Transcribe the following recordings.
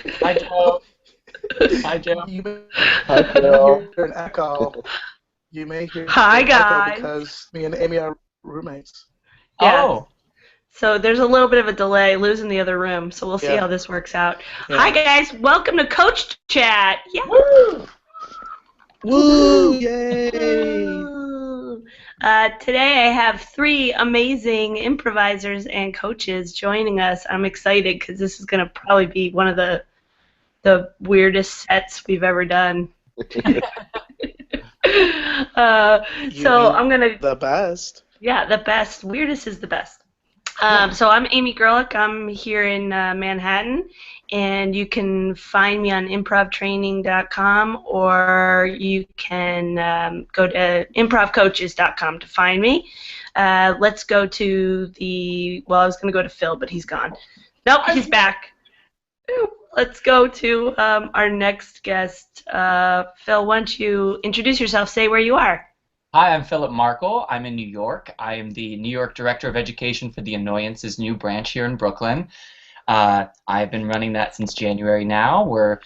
Hi, Joe. Hi, Joe. You may Hi, hear Phil. an echo. You may hear Hi, an echo guys. because me and Amy are roommates. Yeah. Oh, So there's a little bit of a delay, losing the other room. So we'll see Yeah, how this works out. Hi, yeah. guys. Welcome to Coach Chat. Yeah. woo! Woo! Yay! Today I have three amazing improvisers and coaches joining us. I'm excited because this is going to probably be one of the weirdest sets we've ever done. You So mean I'm gonna, the best? yeah, the best. Weirdest is the best. Yeah. So I'm Amey Goerlich. I'm here in Manhattan, and you can find me on improvtraining.com, or you can go to improvcoaches.com to find me. Let's go to well, I was going to go to Phil, but he's gone. Nope, he's back. Let's go to our next guest. Phil, why don't you introduce yourself, say where you are. Hi, I'm Philip Markle. I'm in New York. I am the New York Director of Education for the Annoyances new branch here in Brooklyn. I've been running that since January now. We're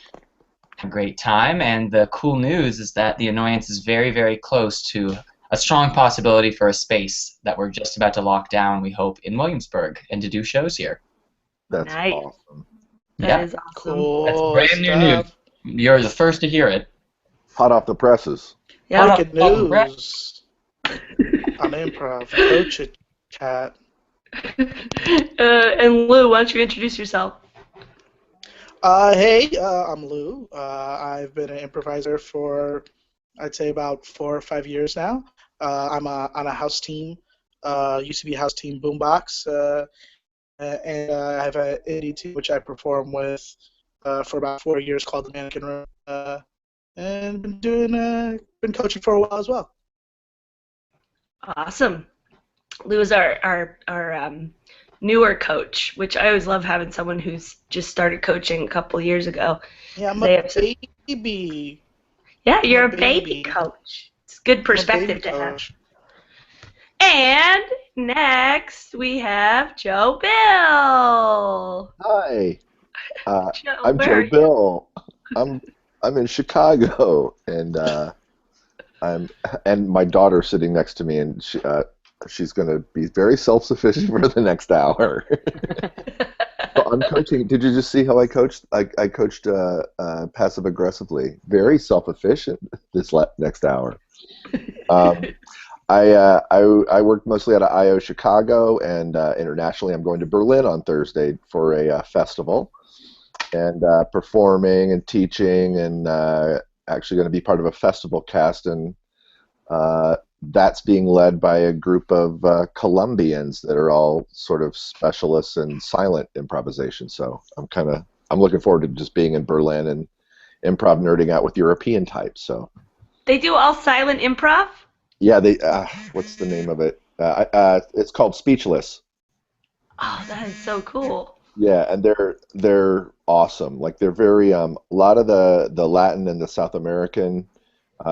having a great time, and the cool news is that the Annoyance is very, very close to a strong possibility for a space that we're just about to lock down, we hope, in Williamsburg, and to do shows here. That's Nice. awesome. That Yep, is awesome. that's Cool brand new news. stuff. You're the first to hear it. Hot off the presses. Hot Yep. off Breaking the fucking press. news on Improv. Coach it, chat. And Lou, why don't you introduce yourself? Hey, I'm Lou. I've been an improviser for, I'd say, about 4 or 5 years now. I'm on a house team, used to be house team Boombox, and I have an indie team which I perform with for about 4 years called the Mannequin Room, and been coaching for a while as well. Awesome. Lou is our newer coach, which I always love having someone who's just started coaching a couple years ago. Yeah, I'm They a have some, baby. yeah, I'm a you're a baby baby. coach. It's good I'm a baby perspective to have. coach. And next we have Joe Bill. Hi. Joe, I'm where Joe are you? Bill. I'm I'm in Chicago, and I'm and my daughter's sitting next to me, and she's going to be very self-sufficient for the next hour. So I'm coaching. Did you just see how I coached? I coached passive aggressively, very self-efficient this next hour. Um, I work mostly out of IO Chicago, and internationally, I'm going to Berlin on Thursday for a festival, and performing and teaching, and actually going to be part of a festival cast, and that's being led by a group of Colombians that are all sort of specialists in silent improvisation. So I'm looking forward to just being in Berlin and improv nerding out with European types. So They do all silent improv? yeah, they what's the name of it? It's called Speechless. Oh, that is so cool. Yeah, and they're awesome. Like they're very a lot of the Latin and the South American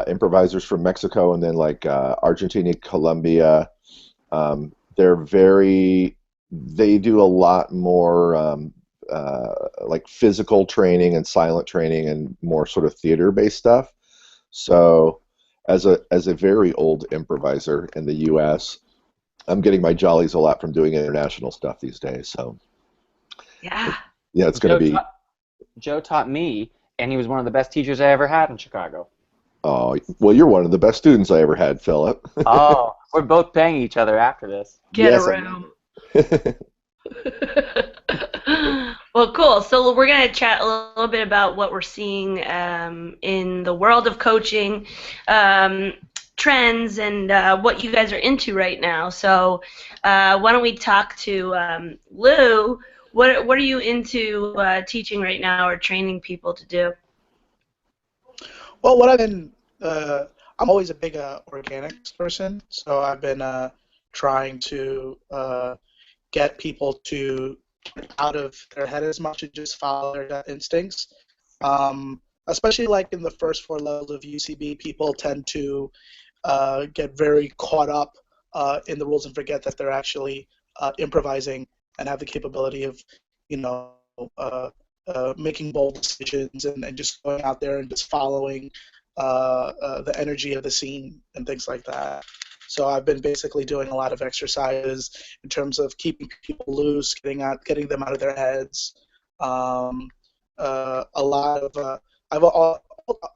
improvisers from Mexico, and then like Argentina, Colombia. They're very they do a lot more like physical training and silent training and more sort of theater based stuff. So as a very old improviser in the U.S., I'm getting my jollies a lot from doing international stuff these days. So Yeah. yeah, it's going to Joe be. taught, Joe taught me, and he was one of the best teachers I ever had in Chicago. Oh, well, you're one of the best students I ever had, Philip. Oh, we're both paying each other after this. Get a Yes, I love room. it. Well, cool. So we're going to chat a little bit about what we're seeing in the world of coaching, trends, and what you guys are into right now. So why don't we talk to Lou? What are you into teaching right now or training people to do? Well, what I've been, I'm always a big organics person, so I've been trying to get people to get out of their head as much and just follow their gut instincts. Especially like in the first four levels of UCB, people tend to get very caught up in the rules and forget that they're actually improvising and have the capability of, you know, uh, making bold decisions and just going out there and just following the energy of the scene and things like that. So I've been basically doing a lot of exercises in terms of keeping people loose, getting them out of their heads. A lot of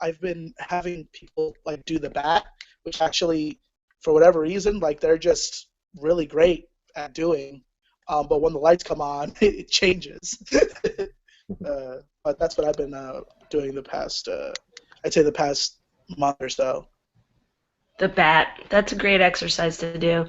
I've been having people like do the bat, which actually, for whatever reason, like they're just really great at doing. But when the lights come on, it changes. But that's what I've been doing the past, I'd say the past month or so. The bat. That's a great exercise to do.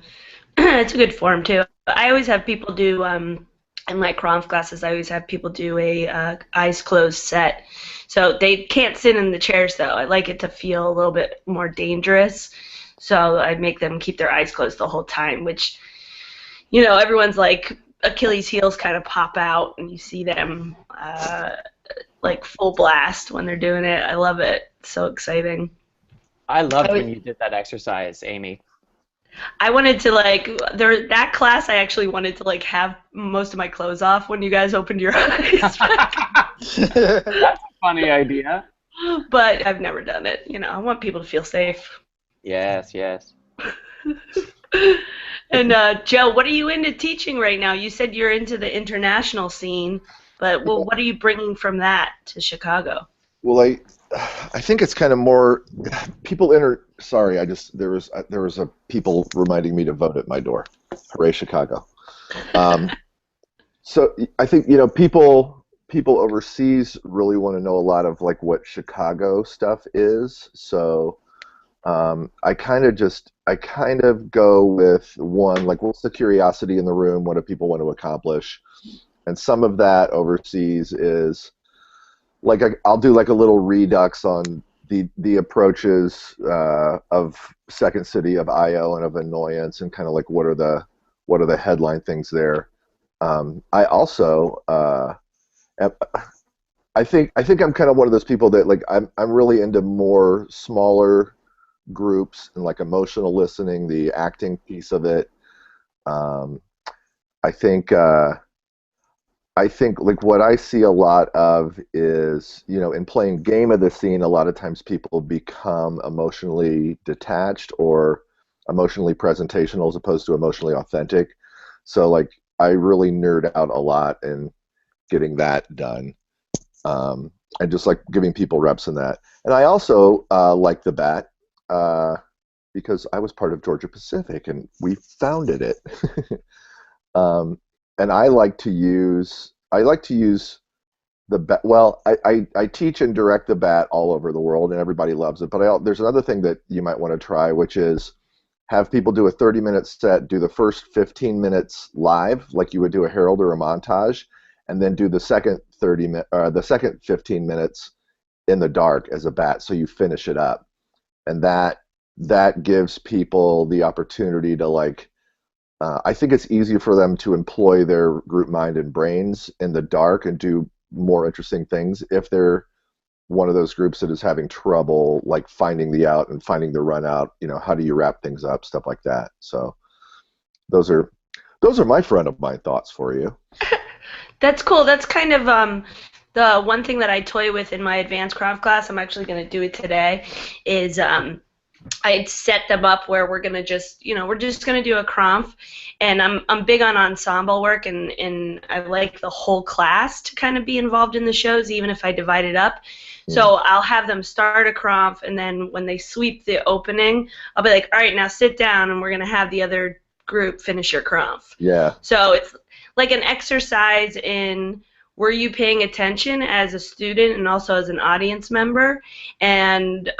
It's a good form too. I always have people do in my Kronf classes. I always have people do a eyes closed set, so they can't sit in the chairs though. I like it to feel a little bit more dangerous, so I make them keep their eyes closed the whole time. Which, you know, everyone's like Achilles heels kind of pop out, and you see them like full blast when they're doing it. I love it. It's so exciting. I loved when you did that exercise, Amy. I wanted to that class. I actually wanted to have most of my clothes off when you guys opened your eyes. That's a funny idea. But I've never done it. You know, I want people to feel safe. Yes, yes. And Joe, what are you into teaching right now? You said you're into the international scene, but what are you bringing from that to Chicago? Well, I think it's kind of more people Sorry, there was a people reminding me to vote at my door. Hooray, Chicago! So I think people overseas really want to know a lot of like what Chicago stuff is. So I kind of go with one, like, what's the curiosity in the room? What do people want to accomplish? And some of that overseas is like I'll do like a little redux on the approaches of Second City, of I/O, and of Annoyance, and kind of like what are the headline things there. I also I think I'm kind of one of those people that like I'm really into more smaller groups and like emotional listening, the acting piece of it. I think like what I see a lot of is, in playing game of the scene, a lot of times people become emotionally detached or emotionally presentational as opposed to emotionally authentic. So like I really nerd out a lot in getting that done, and just like giving people reps in that. And I also like the bat because I was part of Georgia Pacific and we founded it. And I like to use the bat. Well, I teach and direct the bat all over the world, and everybody loves it. But there's another thing that you might want to try, which is have people do a 30-minute set, do the first 15 minutes live, like you would do a herald or a montage, and then do the second 15 minutes in the dark as a bat, so you finish it up, and that gives people the opportunity to like. I think it's easier for them to employ their group mind and brains in the dark and do more interesting things if they're one of those groups that is having trouble like finding the out and finding the run out. How do you wrap things up, stuff like that. So those are my front of mind thoughts for you. That's cool. That's kind of the one thing that I toy with in my advanced craft class. I'm actually going to do it today. Is I'd set them up where we're gonna just, we're just gonna do a cronf, and I'm big on ensemble work, and I like the whole class to kind of be involved in the shows, even if I divide it up. So I'll have them start a cronf, and then when they sweep the opening, I'll be like, all right, now sit down, and we're gonna have the other group finish your cronf. Yeah. So it's like an exercise in, were you paying attention as a student and also as an audience member? And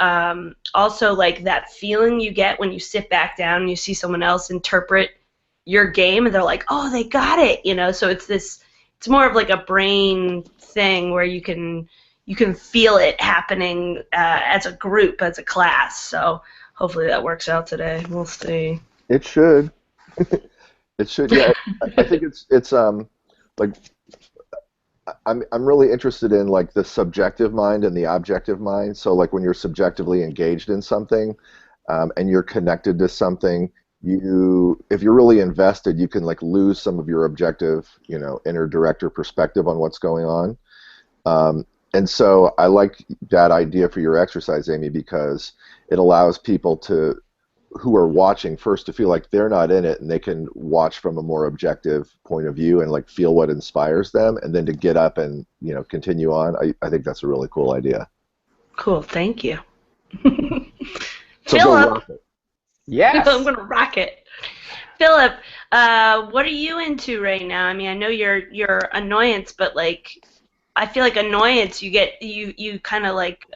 also like that feeling you get when you sit back down and you see someone else interpret your game and they're like, oh, they got it, So it's more of like a brain thing where you can feel it happening as a group, as a class. So hopefully that works out today. We'll see. It should. It should. Yeah. I think it's like. I'm really interested in like the subjective mind and the objective mind. So like when you're subjectively engaged in something, and you're connected to something, if you're really invested, you can like lose some of your objective, inner director perspective on what's going on. And so I like that idea for your exercise, Amy, because it allows people who are watching first to feel like they're not in it and they can watch from a more objective point of view and like feel what inspires them, and then to get up and continue on. I think that's a really cool idea. Cool, thank you. So Philip, go rock it. Yes. I'm gonna rock it. Philip, what are you into right now? I mean, I know you're annoyance, but like, I feel like annoyance, you kind of like,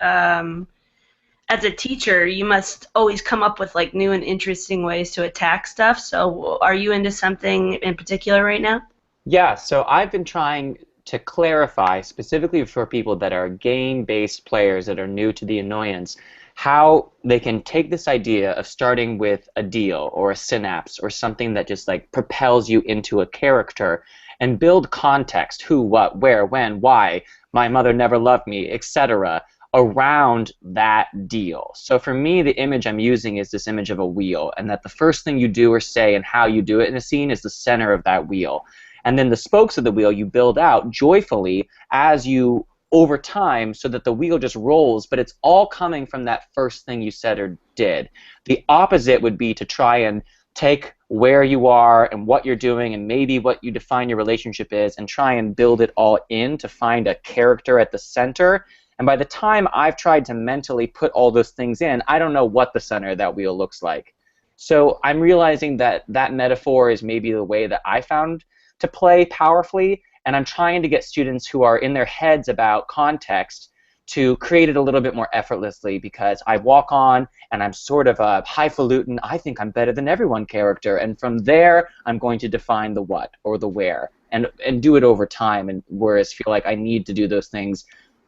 as a teacher, you must always come up with like new and interesting ways to attack stuff. So, are you into something in particular right now? Yeah, so I've been trying to clarify, specifically for people that are game-based players that are new to the annoyance, how they can take this idea of starting with a deal or a synapse or something that just like propels you into a character and build context, who, what, where, when, why, my mother never loved me, etc., around that deal. So for me, the image I'm using is this image of a wheel, and that the first thing you do or say and how you do it in a scene is the center of that wheel. And then the spokes of the wheel you build out joyfully as you over time, so that the wheel just rolls, but it's all coming from that first thing you said or did. The opposite would be to try and take where you are and what you're doing and maybe what you define your relationship is and try and build it all in to find a character at the center. And by the time I've tried to mentally put all those things in, I don't know what the center of that wheel looks like. So I'm realizing that that metaphor is maybe the way that I found to play powerfully, and I'm trying to get students who are in their heads about context to create it a little bit more effortlessly, because I walk on and I'm sort of a highfalutin, I think I'm better than everyone character, and from there I'm going to define the what or the where and do it over time, and whereas feel like I need to do those things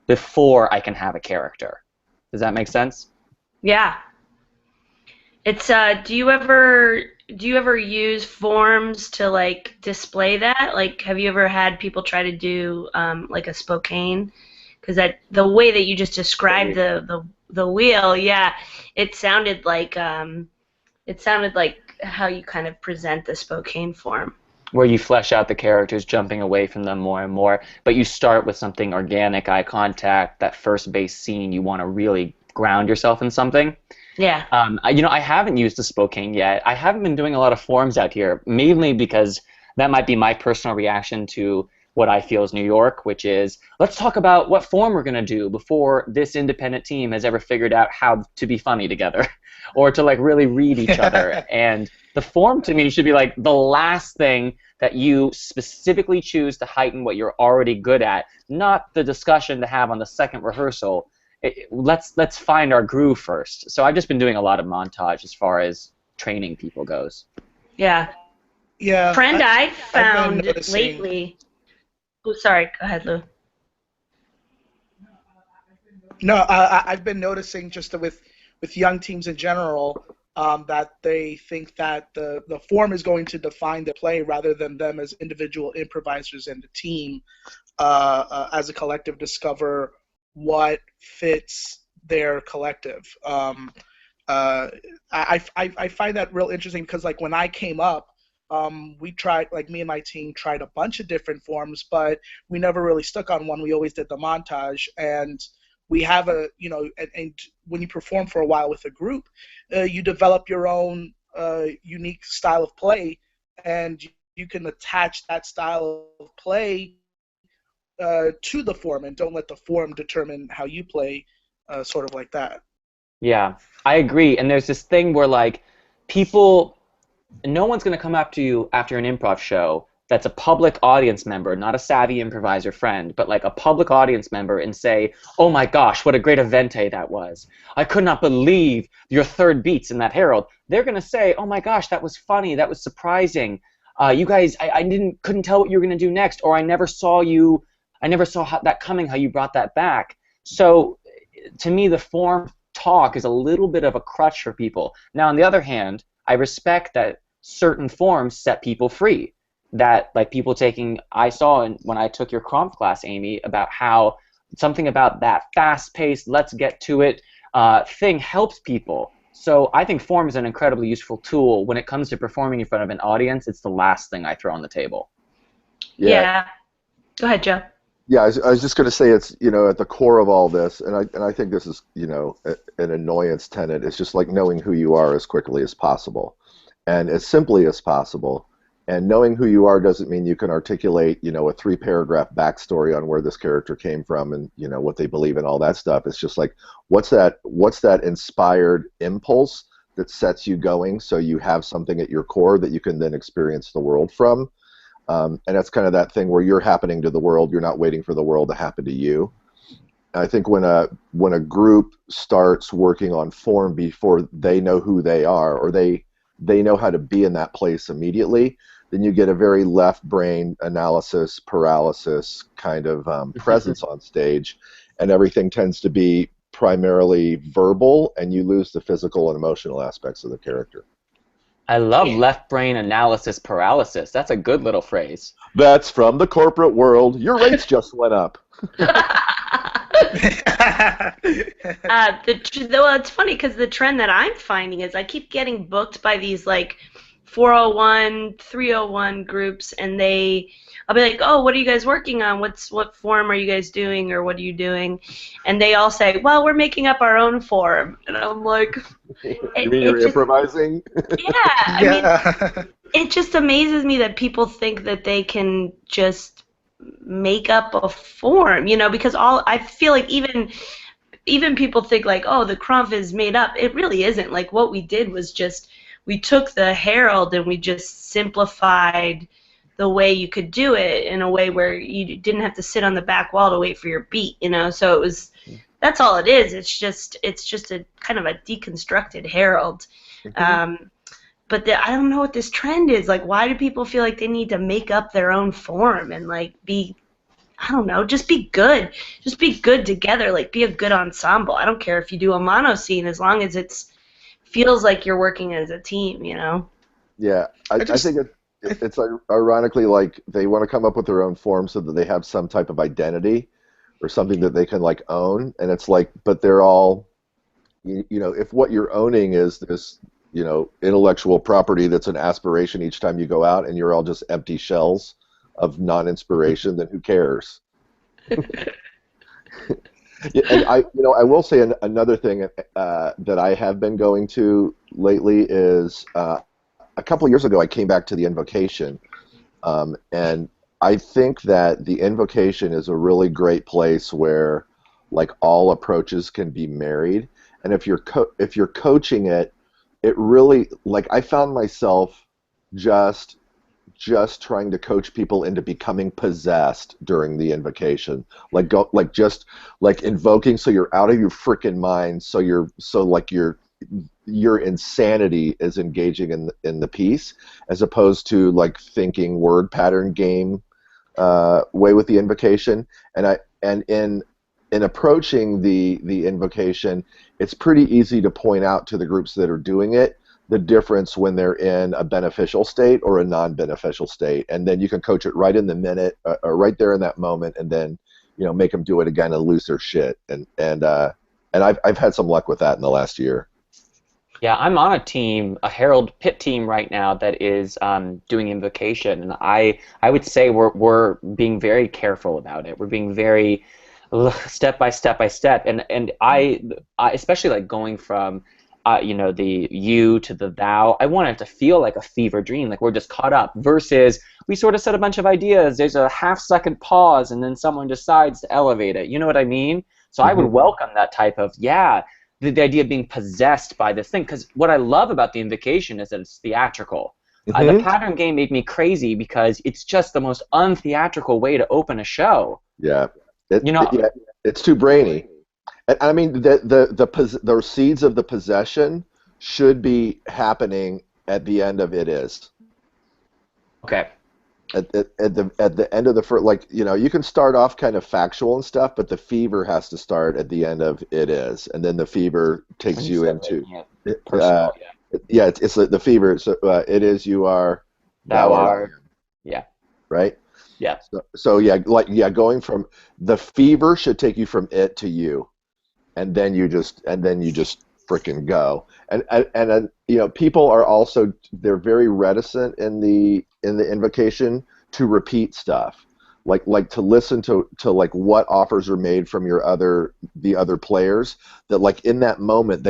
before I can have a character. Does that make sense? Yeah. It's do you ever use forms to like display that? Like, have you ever had people try to do like a Spokane? Because that the way that you just described the wheel, yeah, it sounded like how you kind of present the Spokane form. Where you flesh out the characters, jumping away from them more and more, but you start with something organic, eye contact, that first base scene, you want to really ground yourself in something. Yeah. I haven't used the Spokane yet. I haven't been doing a lot of forms out here, mainly because that might be my personal reaction to what I feel is New York, which is, let's talk about what form we're going to do before this independent team has ever figured out how to be funny together or to like really read each other. And the form to me should be like the last thing that you specifically choose to heighten what you're already good at, not the discussion to have on the second rehearsal. Let's find our groove first. So I've just been doing a lot of montage as far as training people goes. Yeah. Yeah. Friend I found noticing... lately. Oh, sorry. Go ahead, Lou. No, I've been noticing just with young teams in general that they think that the form is going to define the play rather than them as individual improvisers and the team as a collective discover what fits their collective. I find that real interesting because like when I came up, we tried, like me and my team tried a bunch of different forms, but we never really stuck on one. We always did the montage, and we have and when you perform for a while with a group, you develop your own unique style of play, and you can attach that style of play to the form, and don't let the form determine how you play, sort of like that. Yeah, I agree. And there's this thing where like no one's going to come up to you after an improv show that's a public audience member, not a savvy improviser friend, but like a public audience member, and say, oh my gosh, what a great evente that was. I could not believe your third beats in that Herald. They're going to say, oh my gosh, that was funny, that was surprising. You guys, I couldn't tell what you were going to do next, or I never saw that coming, how you brought that back. So to me, the form talk is a little bit of a crutch for people. Now, on the other hand, I respect that certain forms set people free. That, like people I saw when I took your Cronf class, Amy, about how something about that fast-paced, let's get to it thing helps people. So I think form is an incredibly useful tool. When it comes to performing in front of an audience, it's the last thing I throw on the table. Yeah. Go ahead, Joe. Yeah, I was just going to say it's, at the core of all this, and I think this is, an annoyance tenet. It's just like knowing who you are as quickly as possible and as simply as possible. And knowing who you are doesn't mean you can articulate, a 3-paragraph backstory on where this character came from and, what they believe and all that stuff. It's just like, what's that inspired impulse that sets you going so you have something at your core that you can then experience the world from. And that's kind of that thing where you're happening to the world. You're not waiting for the world to happen to you. And I think when a group starts working on form before they know who they are, or they know how to be in that place immediately, then you get a very left brain analysis paralysis kind of presence on stage, and everything tends to be primarily verbal, and you lose the physical and emotional aspects of the character. I love left brain analysis paralysis. That's a good little phrase. That's from the corporate world. Your rates just went up. Well, it's funny because the trend that I'm finding is I keep getting booked by these like 401, 301 groups, and I'll be like, oh, what are you guys working on? What form are you guys doing, or what are you doing? And they all say, well, we're making up our own form. And I'm like, you mean you're improvising? Yeah, I mean, it just amazes me that people think that they can just make up a form, because I feel like even people think like, oh, the Krumpf is made up. It really isn't. Like, what we did was just we took the Herald and we just simplified the way you could do it in a way where you didn't have to sit on the back wall to wait for your beat, so that's all it is. It's just a kind of a deconstructed Herald. Mm-hmm. But I don't know what this trend is. Like, why do people feel like they need to make up their own form and like I don't know, just be good. Just be good together. Like, be a good ensemble. I don't care if you do a mono scene as long as it feels like you're working as a team, Yeah, I think it's ironically like they want to come up with their own form so that they have some type of identity or something that they can like own, and it's like, but they're all, if what you're owning is this, intellectual property that's an aspiration each time you go out, and you're all just empty shells of non-inspiration, then who cares? And I will say another thing that I have been going to lately is a couple of years ago I came back to the Invocation, and I think that the Invocation is a really great place where like all approaches can be married, and if you're coaching it, it really, like, I found myself just trying to coach people into becoming possessed during the Invocation, just invoking so you're out of your freaking mind, so your insanity is engaging in the piece, as opposed to like thinking word pattern game way with the Invocation. And in approaching the Invocation, it's pretty easy to point out to the groups that are doing it the difference when they're in a beneficial state or a non-beneficial state, and then you can coach it right in the minute, or right there in that moment, and then make them do it again and lose their shit. And I've had some luck with that in the last year. Yeah, I'm on a team, a Herald Pit team right now that is doing Invocation, and I would say we're being very careful about it. We're being very step by step by step, and I especially like going from the you to the thou. I want it to feel like a fever dream, like we're just caught up, versus we sort of said a bunch of ideas, there's a half-second pause, and then someone decides to elevate it. You know what I mean? So I would welcome that type of, the idea of being possessed by this thing, because what I love about the Invocation is that it's theatrical. The pattern game made me crazy because it's just the most untheatrical way to open a show. Yeah. It's too brainy. I mean, the seeds of the possession should be happening at the end of It Is. Okay. At the end of the first, you can start off kind of factual and stuff, but the fever has to start at the end of It Is, and then the fever takes you into personal, it's the fever. So it is, you are, thou art. Yeah. Right. Yeah. So going from the fever should take you from it to you, and then you just freaking go. And people are also, they're very reticent in the Invocation to repeat stuff. like to listen to like what offers are made from the other players, that like in that moment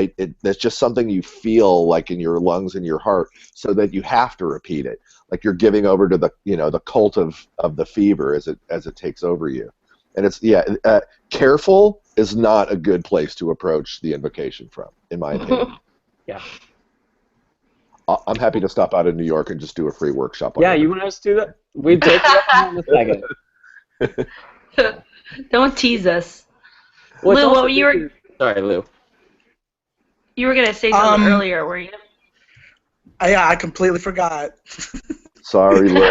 that's just something you feel like in your lungs and your heart, so that you have to repeat it, like you're giving over to the the cult of the fever as it takes over you. And it's careful is not a good place to approach the invocation from, in my opinion. Yeah. I'm happy to stop out in New York and just do a free workshop on Yeah, it. you want us to do that? We'd take you up in a second. Don't tease us. Well, it's Lou, also what you were Sorry, Lou. gonna say something earlier, were you? Yeah, I completely forgot. Sorry, Lou.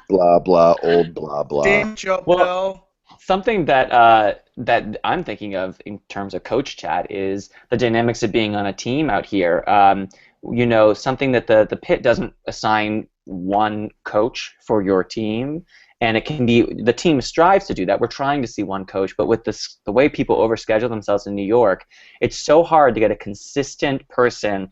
Blah blah, old blah blah. Damn Joe Well, Pill. Something that I'm thinking of in terms of coach chat is the dynamics of being on a team out here. Something that the pit doesn't assign one coach for your team, and it can be the team strives to do that. We're trying to see one coach, but with the way people overschedule themselves in New York, it's so hard to get a consistent person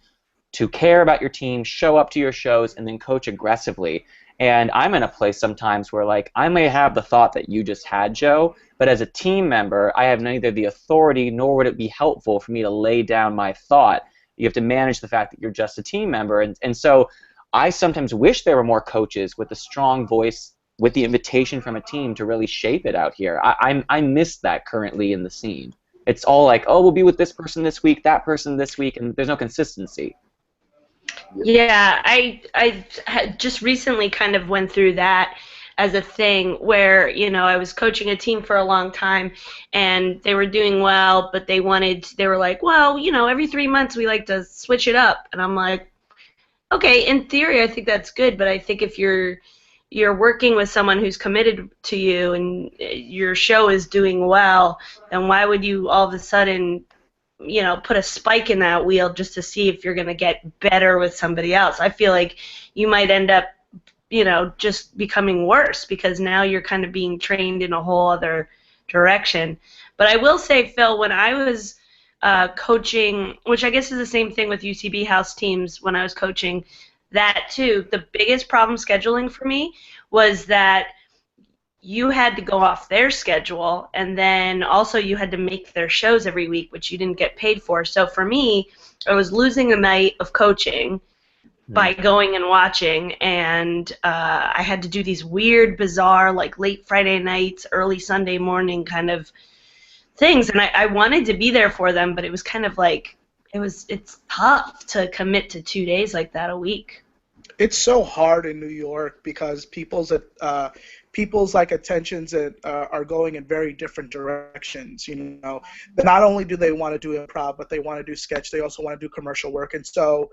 to care about your team, show up to your shows, and then coach aggressively. And I'm in a place sometimes where, like, I may have the thought that you just had, Joe, but as a team member, I have neither the authority nor would it be helpful for me to lay down my thought. You have to manage the fact that you're just a team member. And so I sometimes wish there were more coaches with a strong voice, with the invitation from a team to really shape it out here. I miss that currently in the scene. It's all like, oh, we'll be with this person this week, that person this week, and there's no consistency. Yeah, I had just recently kind of went through that as a thing where, I was coaching a team for a long time and they were doing well, but they were like, well, every 3 months we like to switch it up. And I'm like, okay, in theory I think that's good, but I think if you're working with someone who's committed to you and your show is doing well, then why would you all of a sudden put a spike in that wheel just to see if you're going to get better with somebody else? I feel like you might end up, just becoming worse because now you're kind of being trained in a whole other direction. But I will say, Phil, when I was coaching, which I guess is the same thing with UCB house teams when I was coaching, that too, the biggest problem scheduling for me was that you had to go off their schedule, and then also you had to make their shows every week, which you didn't get paid for. So for me, I was losing a night of coaching by going and watching, and I had to do these weird, bizarre, like late Friday nights, early Sunday morning kind of things, and I wanted to be there for them, but it was kind of like, it's tough to commit to 2 days like that a week. It's so hard in New York because people's like attentions are going in very different directions. Not only do they want to do improv, but they want to do sketch. They also want to do commercial work. And so,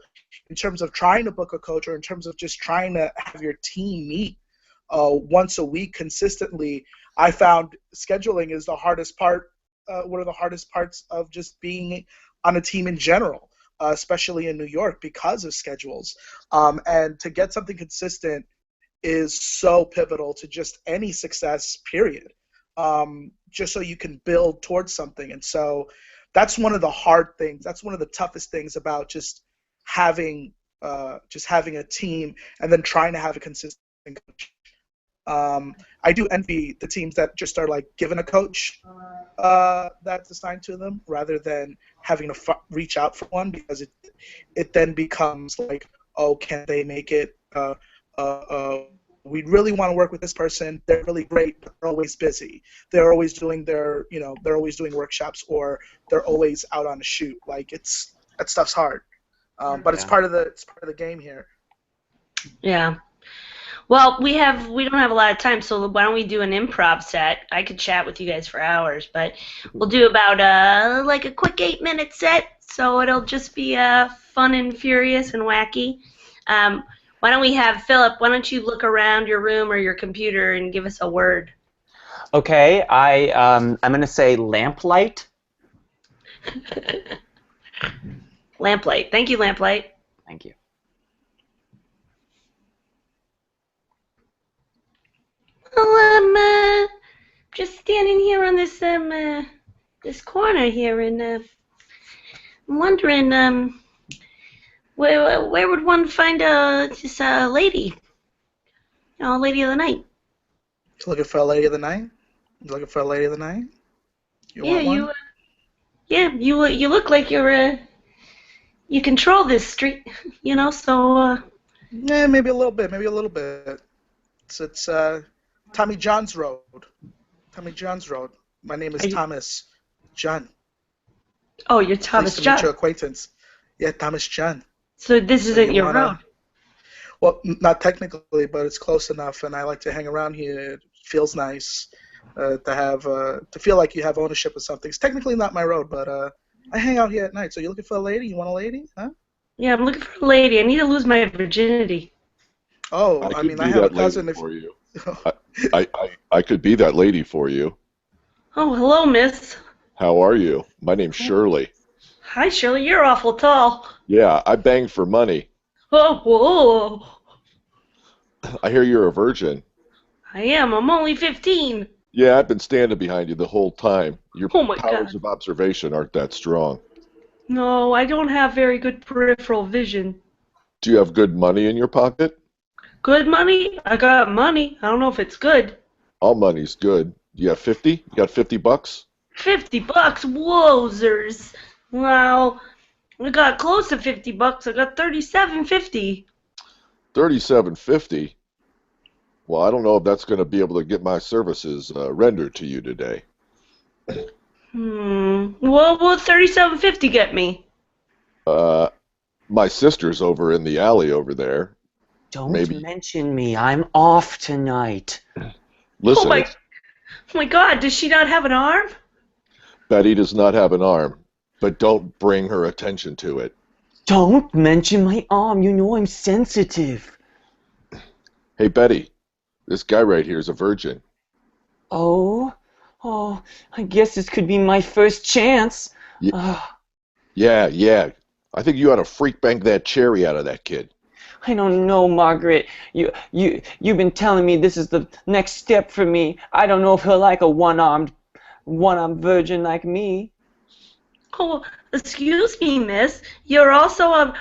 in terms of trying to book a coach, or in terms of just trying to have your team meet once a week consistently, I found scheduling is the hardest part. One of the hardest parts of just being on a team in general. Especially in New York because of schedules. And to get something consistent is so pivotal to just any success, period, just so you can build towards something. And so that's one of the hard things. That's one of the toughest things about just having a team and then trying to have a consistent coach. I do envy the teams that just are like given a coach that's assigned to them rather than having to reach out for one, because it then becomes like, oh, can they make it? We really want to work with this person. They're really great, but they're always busy. They're always doing they're always doing workshops, or they're always out on a shoot. Like that stuff's hard, but it's part of the game here. Yeah. Well, we don't have a lot of time, so why don't we do an improv set? I could chat with you guys for hours, but we'll do about like a quick 8-minute set, so it'll just be fun and furious and wacky. Why don't we have Philip? Why don't you look around your room or your computer and give us a word? Okay, I'm going to say lamplight. Lamplight. Thank you, Lamplight. Thank you. Well, I'm just standing here on this this corner here, and I'm wondering where would one find just a lady, lady of the night? Looking for a lady of the night? You looking for a lady of the night? You Yeah, want one? you look like you control this street, so Yeah, maybe a little bit. Maybe a little bit. It's Tommy John's Road. Tommy John's Road. My name is Are you- Thomas John. oh, you're Pleased Thomas to meet your John. acquaintance. Yeah, Thomas John. So this So isn't you your wanna? road. Well, not technically, but it's close enough, and I like to hang around here. It feels nice to feel like you have ownership of something. It's technically not my road, but I hang out here at night. So you looking for a lady? You want a lady? Huh? Yeah, I'm looking for a lady. I need to lose my virginity. Oh, I I could mean, be I have a that lady cousin. If for you. I could be that lady for you. Oh, hello, miss. How are you? My name's Shirley. Hi, Shirley. You're awful tall. Yeah, I bang for money. Oh, whoa. I hear you're a virgin. I am. I'm only 15. Yeah, I've been standing behind you the whole time. Your Oh, my powers God. of observation aren't that strong. No, I don't have very good peripheral vision. Do you have good money in your pocket? Good money? I got money. I don't know if it's good. All money's good. You have 50? You got 50 bucks? $50? Wowzers. Well, I got close to $50. I got $37.50. 37.50? Well, I don't know if that's going to be able to get my services rendered to you today. What will $37.50 get me? My sister's over in the alley over there. Don't Maybe. mention me. I'm off tonight. Listen, Oh my God, does she not have an arm? Betty does not have an arm, but don't bring her attention to it. Don't mention my arm. You know I'm sensitive. Hey, Betty, this guy right here is a virgin. Oh, I guess this could be my first chance. Yeah. I think you ought to freak bank that cherry out of that kid. I don't know, Margaret. You've been telling me this is the next step for me. I don't know if he'll like a one-armed virgin like me. Oh, excuse me, miss. You're also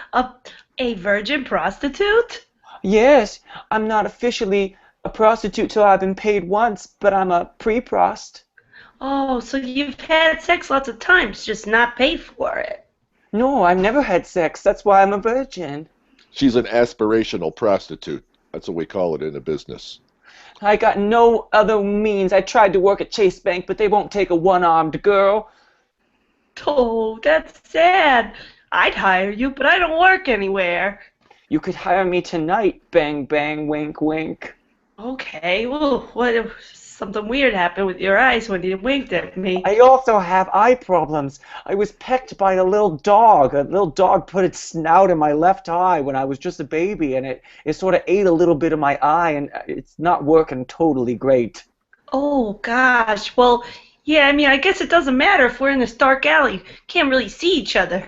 a virgin prostitute? Yes, I'm not officially a prostitute till I've been paid once, but I'm a pre-prost. Oh, so you've had sex lots of times, just not paid for it. No, I've never had sex. That's why I'm a virgin. She's an aspirational prostitute. That's what we call it in the business. I got no other means. I tried to work at Chase Bank, but they won't take a one-armed girl. Oh, that's sad. I'd hire you, but I don't work anywhere. You could hire me tonight. Bang, bang, wink, wink. Okay, well, what if something weird happened with your eyes when you winked at me? I also have eye problems. I was pecked by a little dog. A little dog put its snout in my left eye when I was just a baby, and it sort of ate a little bit of my eye, and it's not working totally great. Oh, gosh. Well, yeah, I mean, I guess it doesn't matter if we're in this dark alley. Can't really see each other.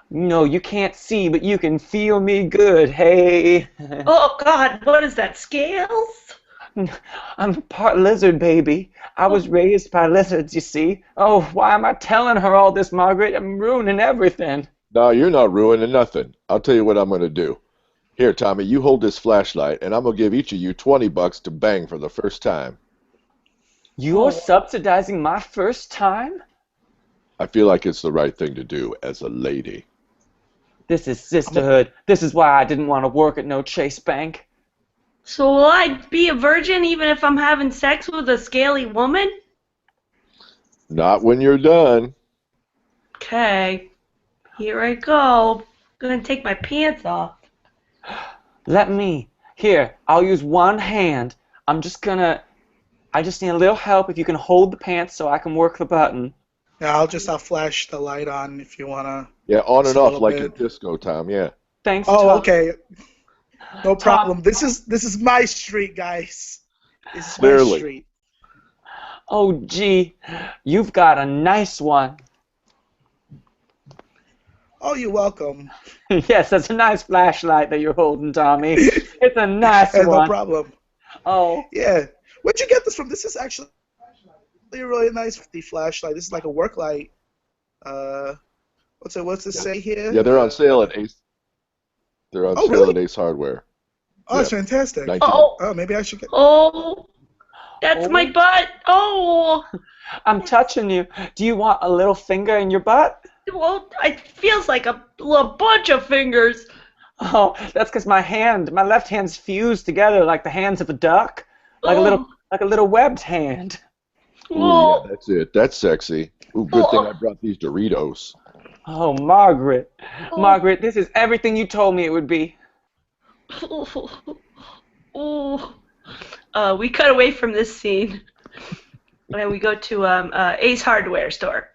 No, you can't see, but you can feel me good. Hey. Oh, God, what is that, scales? I'm part lizard, baby. I was raised by lizards, you see. Oh, why am I telling her all this, Margaret? I'm ruining everything. No, you're not ruining nothing. I'll tell you what I'm going to do. Here, Tommy, you hold this flashlight, and I'm going to give each of you 20 bucks to bang for the first time. You're subsidizing my first time? I feel like it's the right thing to do as a lady. This is sisterhood. This is why I didn't want to work at no Chase Bank. So will I be a virgin even if I'm having sex with a scaly woman? Not when you're done. Okay, here I go. I'm gonna take my pants off. Let me. Here, I'll use one hand. I just need a little help if you can hold the pants so I can work the button. Yeah, I'll flash the light on if you wanna. Yeah, on and Just a off little like bit. in disco, Tom, yeah. Thanks, Oh, Tom. okay. No problem. This is my street, guys. This is my Clearly. street. Oh, gee, you've got a nice one. Oh, you're welcome. Yes, that's a nice flashlight that you're holding, Tommy. It's a nice No one. problem. Oh, Yeah. Where'd you get this from? This is actually a really nice flashlight. This is like a work light. What's this say here? Yeah, they're on sale at Ace. They're on Oh, sale really? at Ace Hardware. Oh, it's fantastic. 19. Oh, Oh, maybe I should get. oh, That's my butt. Oh. I'm touching you. Do you want a little finger in your butt? Well, it feels like a bunch of fingers. Oh, that's because my left hand's fused together like the hands of a duck, like Oh. a little webbed hand. Ooh, Whoa. yeah, that's it. That's sexy. Ooh, good thing I brought these Doritos. Oh, Margaret. Oh. Margaret, this is everything you told me it would be. Oh. We cut away from this scene, and we go to Ace Hardware store.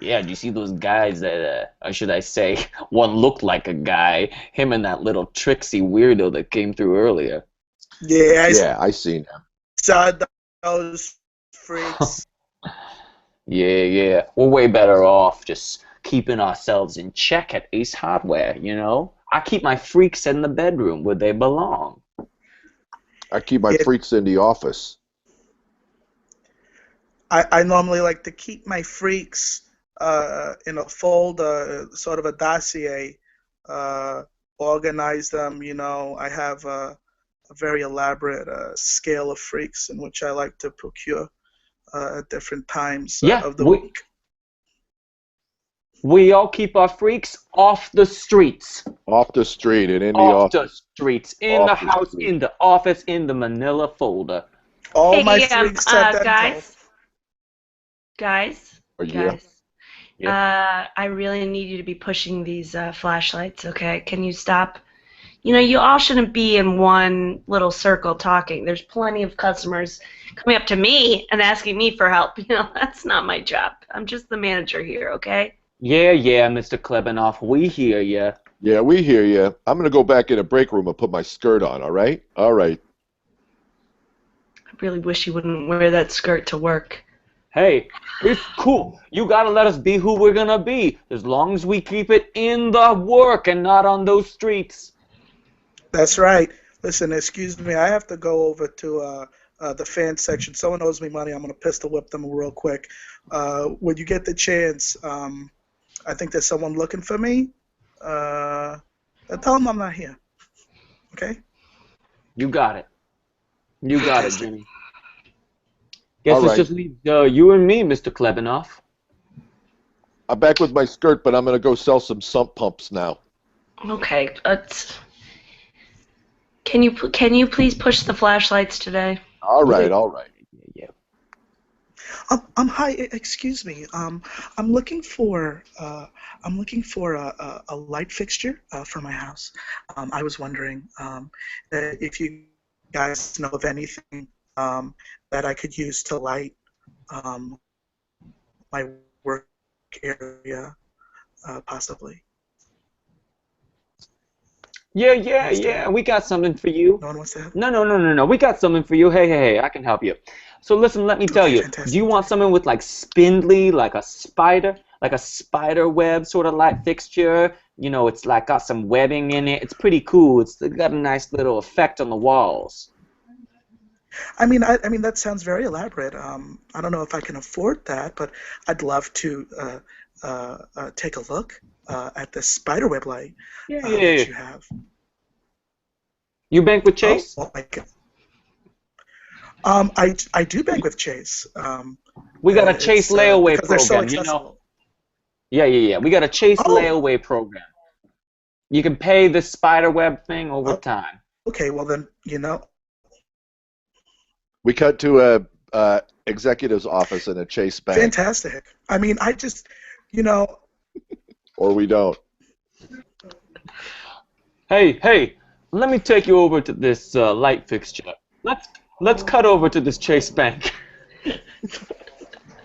Yeah, do you see those guys that, or should I say, one looked like a guy, him and that little tricksy weirdo that came through earlier. Yeah, I seen him. saw those freaks. Yeah. We're way better off just keeping ourselves in check at Ace Hardware, you know? I keep my freaks in the bedroom where they belong. I keep my freaks in the office. I normally like to keep my freaks in a folder, sort of a dossier, organize them. You know, I have a very elaborate scale of freaks in which I like to procure at different times of the week. We all keep our freaks off the streets. Off the street and in the Off office. the streets, in the house, in the office, in the manila folder. All my freaks guys. Yeah. I really need you to be pushing these flashlights, okay? Can you stop? You know, you all shouldn't be in one little circle talking. There's plenty of customers coming up to me and asking me for help. You know, that's not my job. I'm just the manager here, okay? Yeah, Mr. Klebanoff, we hear ya. Yeah, we hear you. I'm going to go back in a break room and put my skirt on, all right? All right. I really wish you wouldn't wear that skirt to work. Hey, it's cool. You gotta let us be who we're gonna be, as long as we keep it in the work and not on those streets. That's right. Listen, excuse me, I have to go over to the fan section. Someone owes me money. I'm going to pistol whip them real quick. When you get the chance, I think there's someone looking for me. Tell them I'm not here. Okay? You got it. You got it, Jimmy. Guess All it's right. just leaves you and me, Mr. Klebanoff. I'm back with my skirt, but I'm going to go sell some sump pumps now. Okay. Can you please push the flashlights today? All right. Yeah. Hi, excuse me. I'm looking for a light fixture for my house. I was wondering if you guys know of anything that I could use to light my work area, possibly. Yeah. We got something for you. No one wants to have? No. We got something for you. Hey, I can help you. So listen, let me tell you. Fantastic. Do you want something with like spindly, like a spider web sort of light fixture? You know, it's like got some webbing in it. It's pretty cool. It's got a nice little effect on the walls. I mean, that sounds very elaborate. I don't know if I can afford that, but I'd love to take a look at the spiderweb light that you have. You bank with Chase? Oh my God. I do bank with Chase. We got a Chase layaway because they're so program, you accessible. know. Yeah. We got a Chase layaway program. You can pay this spiderweb thing over time. Okay, well then, you know. We cut to a executive's office in a Chase bank. Fantastic. I mean, I just, you know. Or we don't. Hey, let me take you over to this light fixture. Let's cut over to this Chase bank.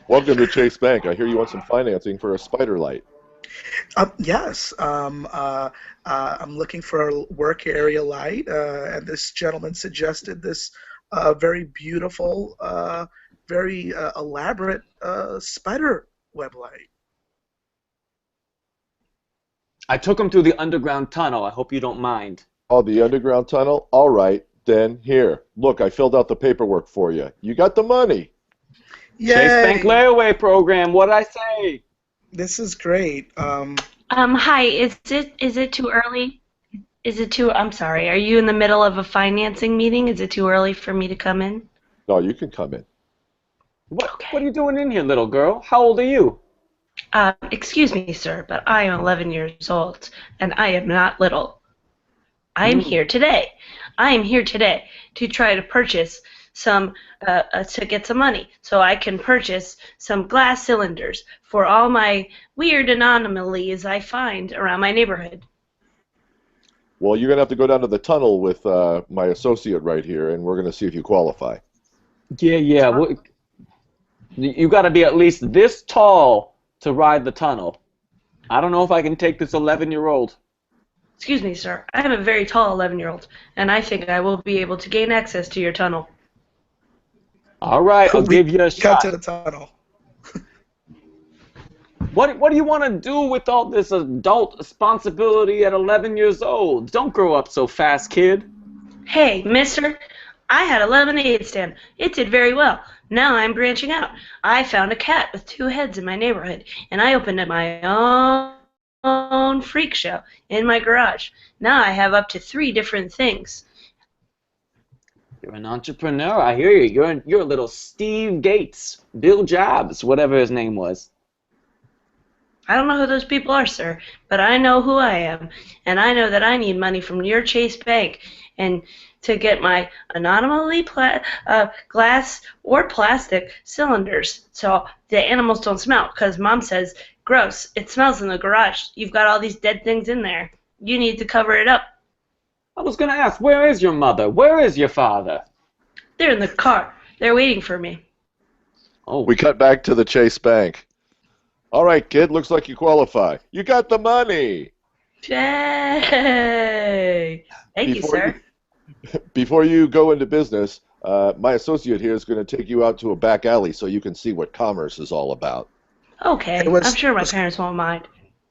Welcome to Chase Bank. I hear you want some financing for a spider light. Yes. I'm looking for a work area light, and this gentleman suggested this very beautiful, very elaborate spider web light. I took him through the underground tunnel. I hope you don't mind. Oh, the underground tunnel? All right, then here. Look, I filled out the paperwork for you. You got the money. Yay! Chase Bank layaway program. What'd I say? This is great. Hi. Is it too early? I'm sorry, are you in the middle of a financing meeting? Is it too early for me to come in? No, you can come in. What are you doing in here, little girl? How old are you? Excuse me, sir, but I am 11 years old, and I am not little. I am here today. I am here today to try to purchase to get some money so I can purchase some glass cylinders for all my weird anomalies I find around my neighborhood. Well, you're going to have to go down to the tunnel with my associate right here, and we're going to see if you qualify. Yeah. You got to be at least this tall to ride the tunnel. I don't know if I can take this 11-year-old. Excuse me, sir. I am a very tall 11-year-old, and I think I will be able to gain access to your tunnel. All right, I'll give you a shot. Cut to the tunnel. What do you want to do with all this adult responsibility at 11 years old? Don't grow up so fast, kid. Hey, mister, I had a lemonade stand. It did very well. Now I'm branching out. I found a cat with 2 heads in my neighborhood, and I opened my own freak show in my garage. Now I have up to 3 different things. You're an entrepreneur. I hear you. You're a little Steve Gates, Bill Jobs, whatever his name was. I don't know who those people are, sir, but I know who I am, and I know that I need money from your Chase Bank and to get my anomaly glass or plastic cylinders so the animals don't smell, because Mom says, gross, it smells in the garage. You've got all these dead things in there. You need to cover it up. I was going to ask, where is your mother? Where is your father? They're in the car. They're waiting for me. Oh. We cut back to the Chase Bank. All right, kid, looks like you qualify. You got the money. Yay! Thank you, sir. Before you go into business, my associate here is going to take you out to a back alley so you can see what commerce is all about. Okay, I'm sure my parents won't mind.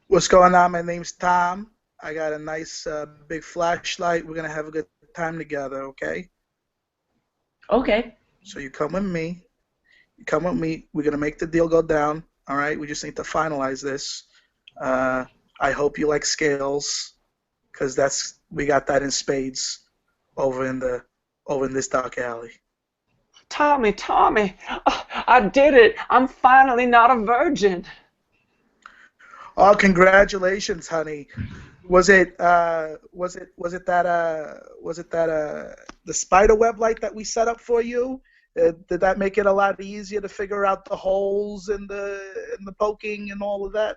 What's going on? My name's Tom. I got a nice big flashlight. We're going to have a good time together, okay? Okay. So you come with me. We're going to make the deal go down. All right? We just need to finalize this. I hope you like scales, because we got that in spades over in this dark alley. Tommy, I did it. I'm finally not a virgin. Oh, congratulations, honey. Was it the spider web light that we set up for you? Did that make it a lot easier to figure out the holes and the poking and all of that?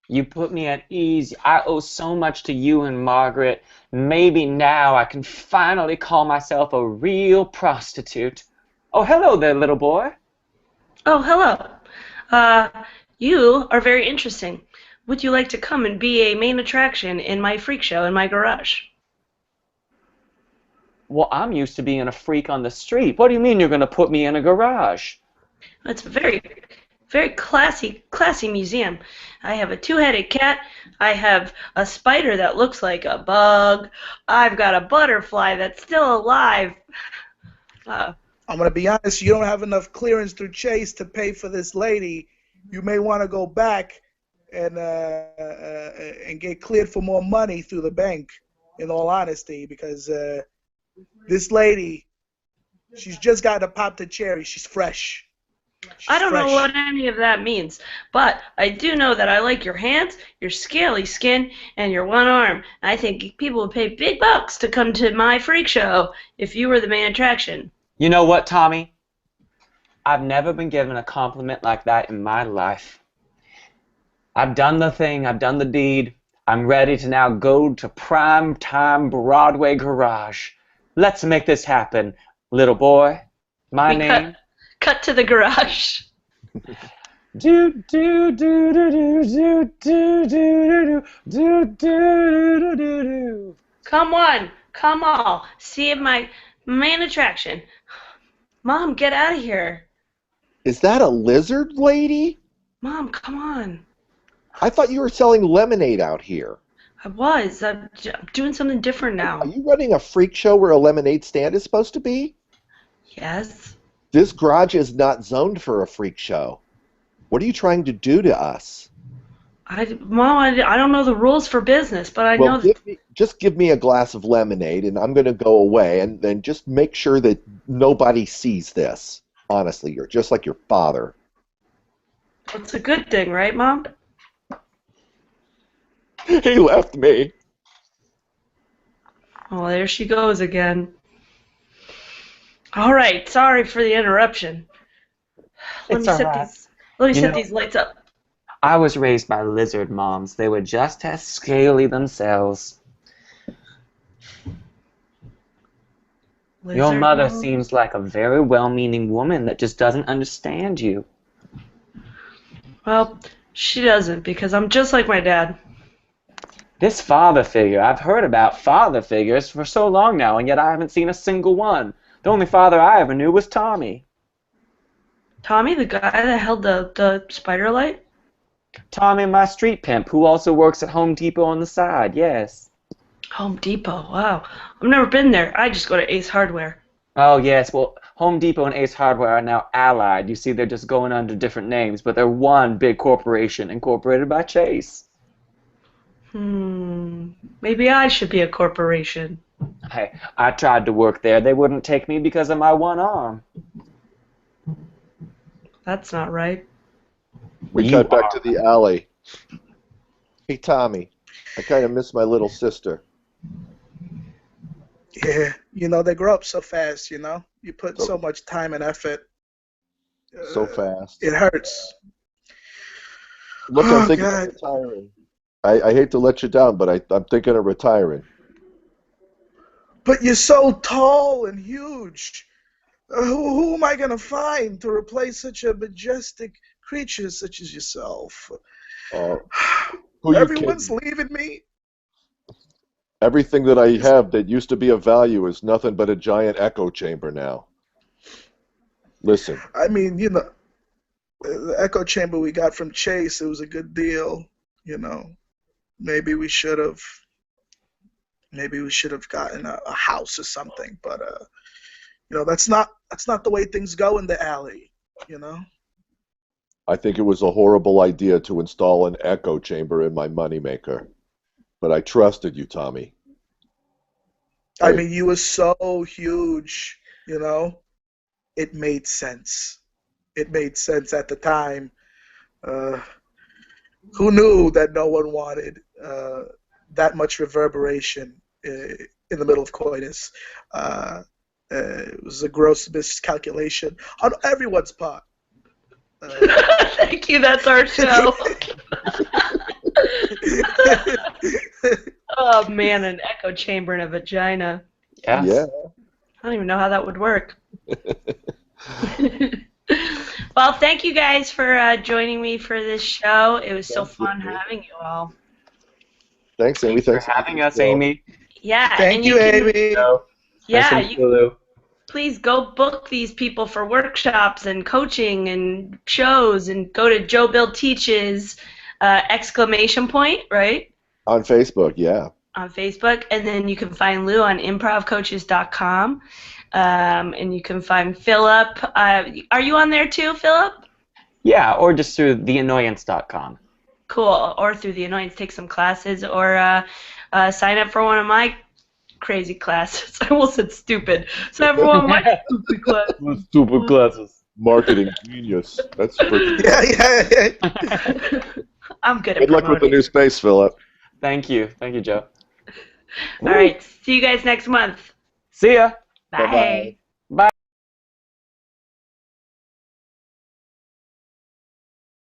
You put me at ease. I owe so much to you and Margaret. Maybe now I can finally call myself a real prostitute. Oh, hello there, little boy. Oh, hello. You are very interesting. Would you like to come and be a main attraction in my freak show in my garage? Well, I'm used to being a freak on the street. What do you mean you're going to put me in a garage? It's a very, very classy museum. I have a 2-headed cat. I have a spider that looks like a bug. I've got a butterfly that's still alive. I'm going to be honest, you don't have enough clearance through Chase to pay for this lady. You may want to go back and get cleared for more money through the bank, in all honesty, because this lady, she's just got to pop the cherry. She's fresh. I don't know what any of that means, but I do know that I like your hands, your scaly skin, and your one arm. I think people would pay big bucks to come to my freak show if you were the main attraction. You know what, Tommy? I've never been given a compliment like that in my life. I've done the thing. I've done the deed. I'm ready to now go to prime time Broadway garage. Let's make this happen, little boy. My name. Cut to the garage. Do do do do do do do do do do do. Come on, come all. See my main attraction. Mom, get out of here. Is that a lizard lady? Mom, come on. I thought you were selling lemonade out here. I was. I'm doing something different now. Are you running a freak show where a lemonade stand is supposed to be? Yes. This garage is not zoned for a freak show. What are you trying to do to us? Mom, I don't know the rules for business, but I know Well, that. just give me a glass of lemonade, and I'm going to go away, and then just make sure that nobody sees this. Honestly, you're just like your father. It's a good thing, right, Mom? He left me. Oh, there she goes again. All right, sorry for the interruption. It's all right. Let me You set know- these lights up. I was raised by lizard moms. They were just as scaly themselves. Your Lizard mother mom? seems like a very well-meaning woman that just doesn't understand you. Well, she doesn't because I'm just like my dad. This father figure, I've heard about father figures for so long now, and yet I haven't seen a single one. The only father I ever knew was Tommy. Tommy, the guy that held the spider light? Tommy, my street pimp, who also works at Home Depot on the side, yes. Home Depot, wow. I've never been there. I just go to Ace Hardware. Oh, yes, well, Home Depot and Ace Hardware are now allied. You see, they're just going under different names, but they're one big corporation incorporated by Chase. Maybe I should be a corporation. I tried to work there. They wouldn't take me because of my one arm. That's not right. We cut back to the alley. Hey, Tommy, I kind of miss my little sister. Yeah, they grow up so fast, You put so much time and effort. So fast. It hurts. Look, I'm thinking of retiring. I hate to let you down, but I'm thinking of retiring. But you're so tall and huge. Who am I going to find to replace such a majestic creature such as yourself? Everyone's leaving me. Everything that I have that used to be of value is nothing but a giant echo chamber now. Listen. I mean, the echo chamber we got from Chase, it was a good deal, Maybe we should have gotten a house or something, but that's not the way things go in the alley, I think it was a horrible idea to install an echo chamber in my moneymaker. But I trusted you, Tommy. I mean, you were so huge, It made sense. It made sense at the time. Who knew that no one wanted that much reverberation in the middle of coitus? It was a gross miscalculation on everyone's part. Thank you, that's our show. Oh, man, an echo chamber in a vagina. Yes. Yeah. I don't even know how that would work. Well, thank you guys for joining me for this show. It was so fun having you all. Thanks, Amy. Thanks for having us, Amy. Yeah. Thank you, Amy. Yeah, please go book these people for workshops and coaching and shows, and go to Joe Bill Teaches ! Right? On Facebook, yeah. On Facebook, and then you can find Lou on improvcoaches.com, and you can find Philip. Are you on there too, Philip? Yeah, or just through theannoyance.com. Cool, or through The Annoyance, take some classes, or sign up for one of my crazy classes. I almost said stupid. Sign up for one of my stupid classes. Stupid classes. Marketing genius. That's freaking Yeah. I'm good at Good luck with the new space, Philip. Thank you, Joe. All right, see you guys next month. See ya. Bye. Bye-bye.